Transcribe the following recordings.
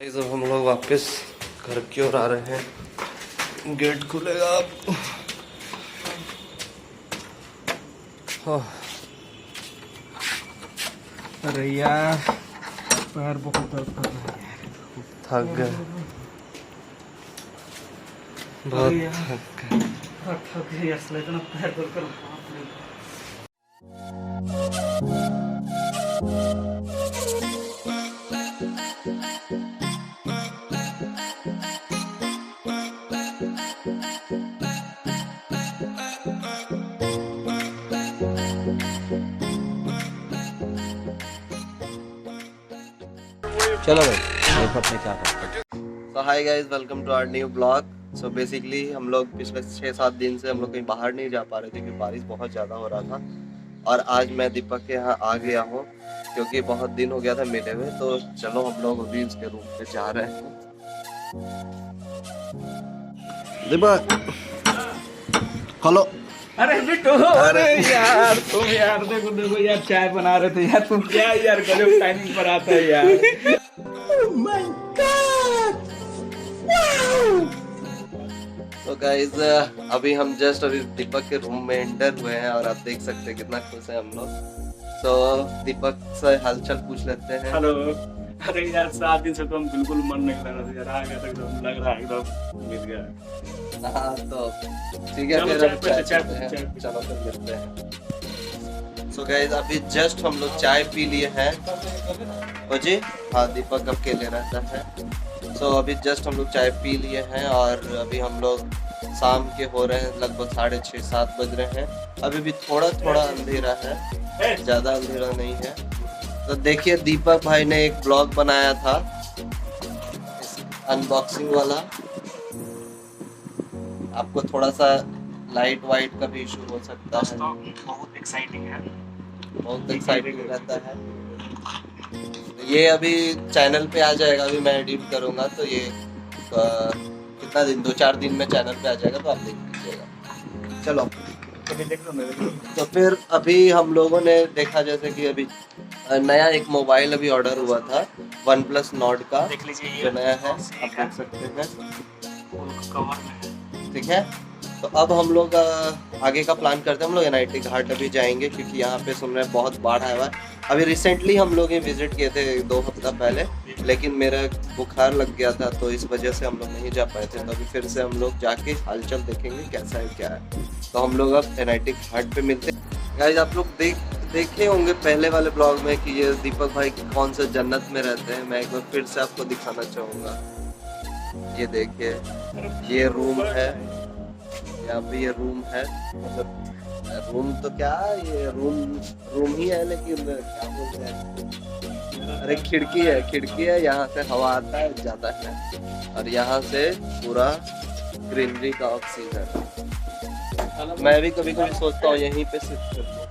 जब हम लोग वापस घर की ओर आ रहे हैं, गेट खुलेगा अब। अरे यार पैर बहुत दर्द कर रहा है, थक गए, बहुत थक गए। थक गए असले इतना पैर दर्द कर रहा है। चलो भाई देखो अपने क्या करते हैं। तो hi guys, welcome to our new blog. So basically हम लोग पिछले 6-7 दिन से हम लोग कहीं बाहर नहीं जा पा रहे थे क्योंकि बारिश बहुत ज़्यादा हो रहा था। और आज मैं दीपक के यहाँ आ गया हूँ क्योंकि बहुत दिन हो गया था मिले हुए। तो चलो हम लोग अभी उसके रूम पे जा रहे हैं। दीपक खोलो। अरे बिट्टू, अरे यार तुम यार देखो यार चाय बना रहे थे यार, तुम क्या यार गजब टाइमिंग पर आता है यार। Oh my God! तो गाइज अभी हम जस्ट अभी दीपक के रूम में एंटर हुए हैं और आप देख सकते हैं कितना खुश है हम लोग। तो दीपक से हालचाल पूछ लेते हैं। हेलो। अरे यार 7 दिन से तो हम बिल्कुल मन नहीं लग रहा था यार, आ गया था एकदम, लग रहा है एकदम मिल गया। हाँ तो ठीक है, फिर हम चलो फिर मिलते हैं। सो गाइज अभी जस्ट हम लोग चाय पी लिए हैं। ओ जी हाँ, दीपक अब के ले रहता है। सो अभी जस्ट हम लोग चाय पी लिए हैं और अभी हम लोग शाम के हो रहे हैं, लगभग 6:30-7 बज रहे हैं। अभी भी थोड़ा थोड़ा अंधेरा है, ज़्यादा अंधेरा नहीं है। तो देखिए दीपक भाई ने एक ब्लॉग बनाया था अनबॉक्सिंग वाला। आपको थोड़ा सा लाइट वाइट का भी इशू हो सकता है। बहुत एक्साइटिंग है, बहुत एक्साइटिंग रहता है। ये अभी चैनल पे आ जाएगा, अभी मैं एडिट करूँगा तो ये कितना दिन, 2-4 दिन में चैनल पे आ जाएगा, तो आप देख लीजिएगा। चलो तो फिर अभी हम लोगों ने देखा जैसे कि अभी नया एक मोबाइल अभी ऑर्डर हुआ था, OnePlus Nord का, देख लीजिए जो नया है, आप देख सकते हैं। ठीक है, तो अब हम लोग आगे का प्लान करते हैं। हम लोग NIT घाट अभी जाएंगे क्योंकि यहाँ पे सुन रहे हैं बहुत बाढ़ आया हुआ है। अभी रिसेंटली हम लोग ये विजिट किए थे 2 हफ्ता पहले, लेकिन मेरा बुखार लग गया था तो इस वजह से हम लोग नहीं जा पाए थे। तो अभी फिर से हम लोग जाके हालचाल देखेंगे कैसा है क्या है। तो हम लोग अब NIT घाट पे मिलते हैं। गाइस आप लोग देखे होंगे पहले वाले ब्लॉग में कि ये दीपक भाई कौन सा जन्नत में रहते हैं। मैं एक बार फिर से आपको दिखाना चाहूँगा। ये देखिए, ये रूम है, यहाँ पे ये रूम है, मतलब रूम तो क्या, ये रूम ही है, लेकिन क्या बोलते हैं, अरे खिड़की है, यहाँ से हवा आता है जाता है और यहाँ से पूरा ग्रीनरी का ऑक्सीजन। मैं भी कभी कभी सोचता हूँ यहीं पे शिफ्ट कर लूं।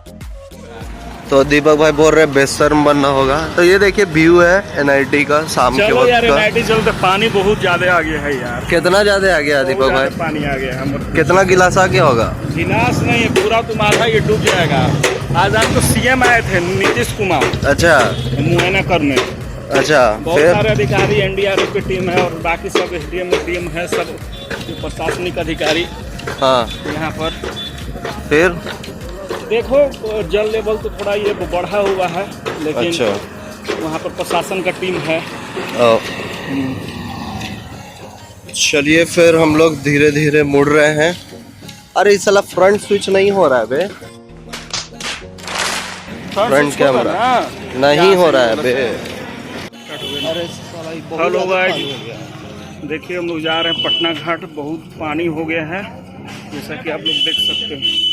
तो दीपक भाई बोल रहे बेशर्म बनना होगा। तो ये देखिए व्यू है NIT का शाम के वक्त यार, का। NIT चलते पानी बहुत ज्यादा आ गया है यार। कितना ज्यादा आ गया दीपक भाई? पानी आ गया है। कितना गिलास आ गया होगा? गिलास नहीं, पूरा तुम आधा ये डूब जाएगा। आज आपको CM आए थे, नीतीश कुमार, अच्छा, मुआयना करने। अच्छा, बहुत सारे अधिकारी NDRF की टीम है और बाकी सब SDM टीम है, सब प्रशासनिक अधिकारी हाँ यहाँ पर। फिर देखो जल लेवल तो थोड़ा ये बढ़ा हुआ है, लेकिन अच्छा, वहाँ पर प्रशासन का टीम है। चलिए फिर हम लोग धीरे धीरे मुड़ रहे हैं। अरे इस साला फ्रंट स्विच नहीं हो रहा है बे, फ्रंट कैमरा नहीं हो रहा है बे। अरे हेलो गाइस, देखिए हम लोग जा रहे हैं पटना घाट। बहुत पानी हो गया है जैसा कि आप लोग देख सकते हैं।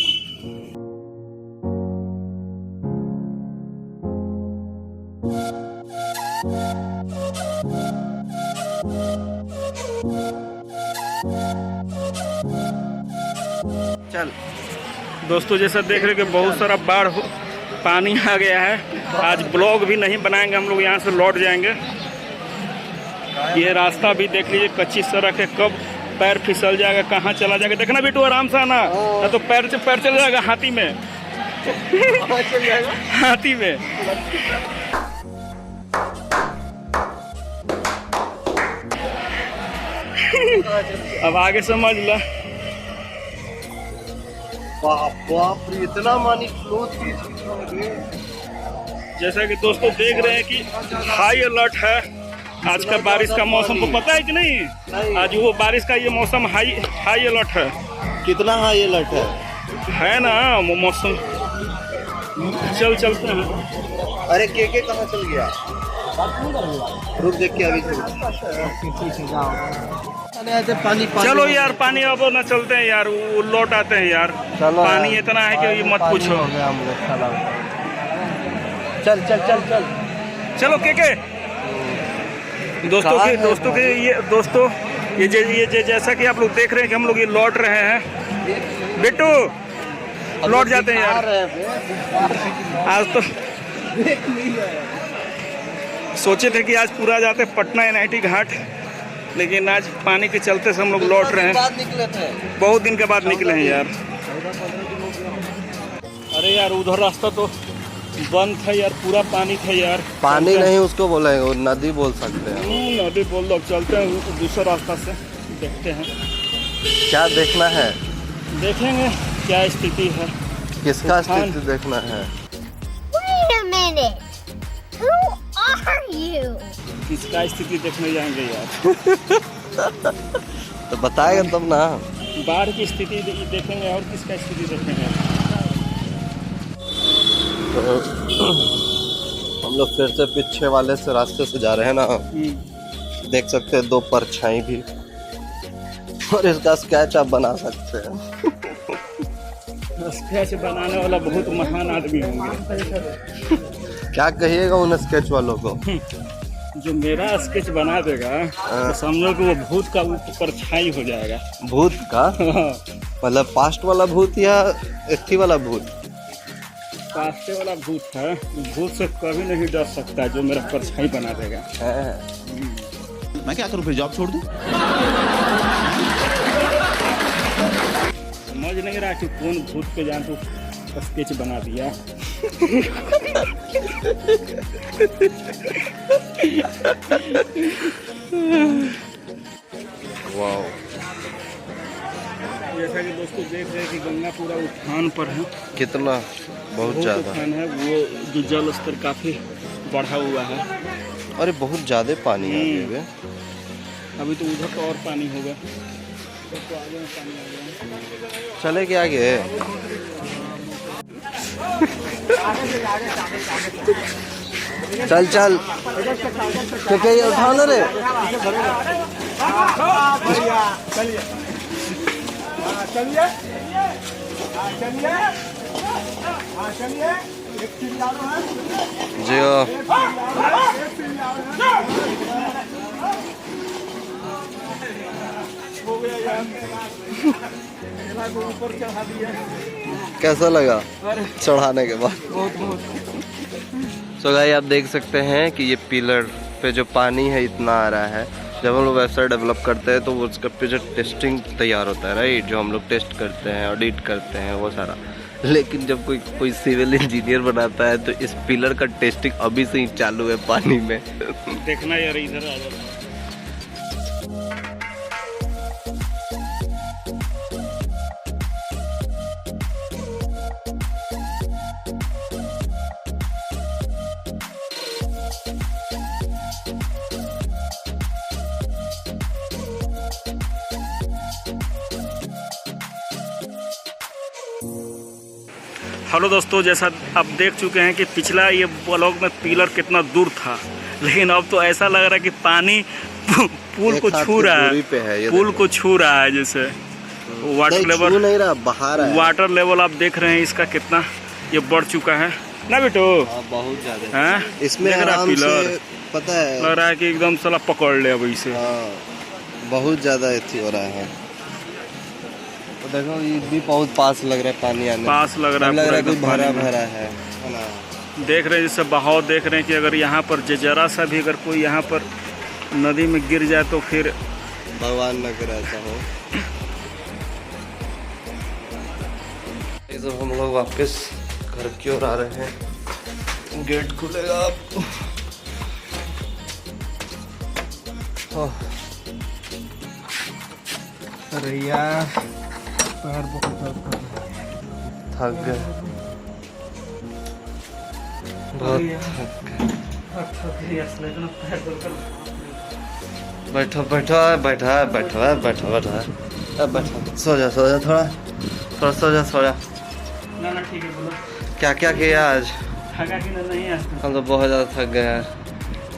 चल दोस्तों, जैसा देख रहे कि बहुत सारा पानी आ गया है। आज ब्लॉग भी नहीं बनाएंगे हम लोग, यहाँ से लौट जाएंगे। ये रास्ता भी देख लीजिए, कच्ची सड़क है, कब पैर फिसल जाएगा, कहाँ चला जाएगा। देखना बेटू, आराम से आना, ना तो पैर चल जाएगा हाथी में। हाथी में अब आगे समझ ला। बाप बाप रे, इतना पानी फ्लो थी। जैसा कि दोस्तों देख रहे हैं कि हाई अलर्ट है आज का बारिश का मौसम, को पता है कि नहीं? आज वो बारिश का ये मौसम हाई अलर्ट है। कितना हाई अलर्ट है ना वो मौसम। चलते हैं। अरे के कहाँ चल गया? रुक देख के अभी पानी चलो यार, पानी अब ना चलते हैं यार, वो लौट आते हैं यार। पानी इतना है कि ये मत पूछो। चल चल चल चल चलो के दोस्तों ये जैसा कि आप लोग देख रहे हैं कि हम लोग ये लौट रहे हैं। बिट्टू लौट जाते हैं यार। आज तो सोचे थे कि आज पूरा जाते पटना NIT घाट, लेकिन आज पानी के चलते से हम लोग लौट रहे हैं। बहुत दिन के बाद निकले हैं यार। अरे यार उधर रास्ता तो बंद था यार, पूरा पानी था यार। पानी नहीं उसको बोलेंगे, वो नदी बोल सकते हैं। नदी बोल दो। चलते हैं दूसरा रास्ता से, देखते हैं क्या देखना है। देखेंगे क्या स्थिति है। किसका स्थिति देखना है? Wait a minute. Who are you? किसका स्थिति देखने जाएंगे यार। तो बताएगा तब ना। बाढ़ की स्थिति देखेंगे और किसका स्थिति देखेंगे। तो हम लोग फिर से पीछे वाले से रास्ते से जा रहे हैं ना। देख सकते हैं 2 परछाई भी, और इसका स्केच आप बना सकते हैं। स्केच बनाने वाला बहुत महान आदमी होंगे। क्या कहिएगा उन स्केच वालों को? जो मेरा स्केच बना देगा तो समझो कि वो भूत का परछाई हो जाएगा। भूत का मतलब पास्ट वाला भूत या एथी वाला भूत? पास्ते वाला भूत है। भूत से कभी नहीं डर सकता जो मेरा परछाई बना देगा। मैं क्या करूं फिर, जॉब छोड़ दूं? समझ नहीं रहा कि कौन भूत पे जान तो स्केच बना दिया। वाओ। जैसा कि दोस्तों देख रहे हैं कि गंगा पूरा उफान पर है। कितना? बहुत ज्यादा उफान है। वो जो जल स्तर काफी बढ़ा हुआ है। अरे बहुत ज्यादा पानी है अभी। अभी तो उधर तो और पानी होगा। तो आगे में पानी आ गया। चले क्या आगे? चल चल तो कहीं उठा ना रे। जियो कैसा लगा चढ़ाने के बाद? सो गाइस आप देख सकते हैं कि ये पिलर पे जो पानी है इतना आ रहा है। जब हम लोग वेबसाइट डेवलप करते हैं तो वो उसका पे जो टेस्टिंग तैयार होता है, राइट, जो हम लोग टेस्ट करते हैं ऑडिट करते हैं वो सारा। लेकिन जब कोई सिविल इंजीनियर बनाता है तो इस पिलर का टेस्टिंग अभी से ही चालू है पानी में। देखना यार, इधर आ जाओ। हेलो दोस्तों, जैसा आप देख चुके हैं कि पिछला ये ब्लॉग में पिलर कितना दूर था, लेकिन अब तो ऐसा लग रहा है कि पानी पुल को छू रहा है। पुल को छू रहा है, जैसे वाटर लेवल नहीं रहा, बाहर है। वाटर लेवल आप देख रहे हैं इसका कितना ये बढ़ चुका है ना बेटो। बहुत ज्यादा है इसमें आराम से, पता है लग रहा है कि एकदम साला पकड़ ले अब इसे। बहुत ज्यादा एथी हो रहा है। तो देखो ये भी बहुत पास लग रहा है, पानी आने पास लग रहा है, कोई भरा भरा है ना। देख रहे हैं जैसे बहाव देख रहे हैं कि अगर यहाँ पर जरा सा भी अगर कोई यहाँ पर नदी में गिर जाए तो फिर भगवान न करे ऐसा हो। जब हम लोग वापस घर की ओर आ रहे हैं, गेट खुलेगा अब। अरे यार पैर बहुत दर्द कर रहा है। थक गए बहुत थक गए। बैठो बैठो बैठा बैठो बैठो बैठो बैठो सो जा थोड़ा थोड़ा सो जा ना ठीक है बोलो क्या क्या किया आज थका कि नहीं आज हम तो बहुत ज़्यादा थक गए यार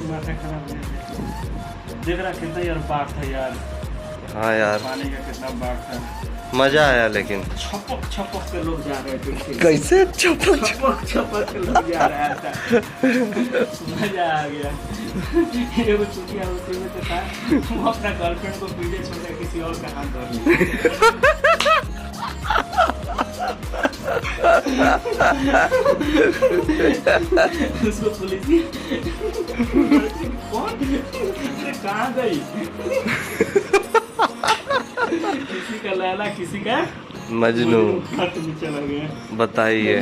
माथा खराब हो गया देख रहा कितना यार बाढ़ था यार हाँ यार पानी का कितना बाढ़ था मज़ा आया लेकिन छपक छपक के लोग जा रहे थे कैसे छपक छपक छपक के लोग जा रहा था मजा आ गया एगो चुटिया होते हुए तो था वो अपना गर्लफ्रेंड को पीछे छोड़ के किसी और का हाथ धर लिया उसको पुलिस कौन कहाँ गई किसी का लैला किसी का मजनू खत में चला गया बताइए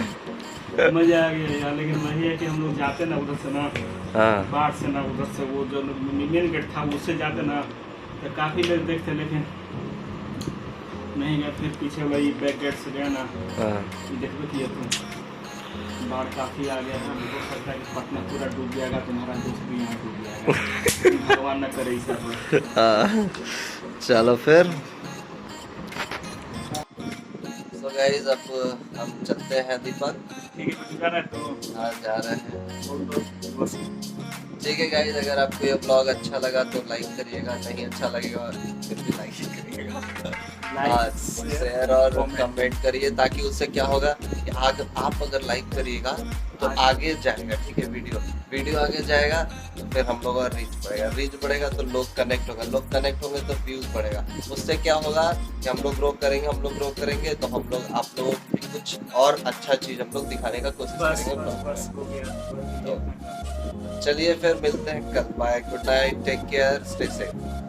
मजा आ गया यार लेकिन वही है कि हम लोग जाते ना उधर से ना हाँ बाढ़ से ना उधर से वो जो मेन गेट था उससे जाते ना तो काफ़ी लोग देखते लेकिन नहीं गए फिर पीछे वही बैक गेट से गया ना हाँ देखो कि तुम बाढ़ काफ़ी आ गया है हो सकता है कि पटना पूरा डूब जाएगा तुम्हारा दोस्त भी यहाँ डूब जाएगा भगवान न करे ऐसा हो। हाँ चलो फिर तो गाइस अब हम चलते हैं दीपक ठीक है कुछ कर रहे तो आज जा रहे हैं बोल दो बस ठीक है गाइस अगर आपको ये ब्लॉग अच्छा लगा तो लाइक करिएगा नहीं अच्छा लगेगा फिर भी लाइक करिएगा हाँ शेयर और कमेंट करिए ताकि उससे क्या होगा कि आप अगर लाइक करिएगा तो आगे जाएगा ठीक है वीडियो आगे जाएगा तो फिर हम लोग का रीच बढ़ेगा तो लोग कनेक्ट होंगे तो व्यूज बढ़ेगा उससे क्या होगा कि हम लोग ग्रो करेंगे तो हम लोग आप लोगों को कुछ और अच्छा चीज हम लोग दिखाने का कोशिश करेंगे तो चलिए फिर मिलते हैं कल bye good night take care stay safe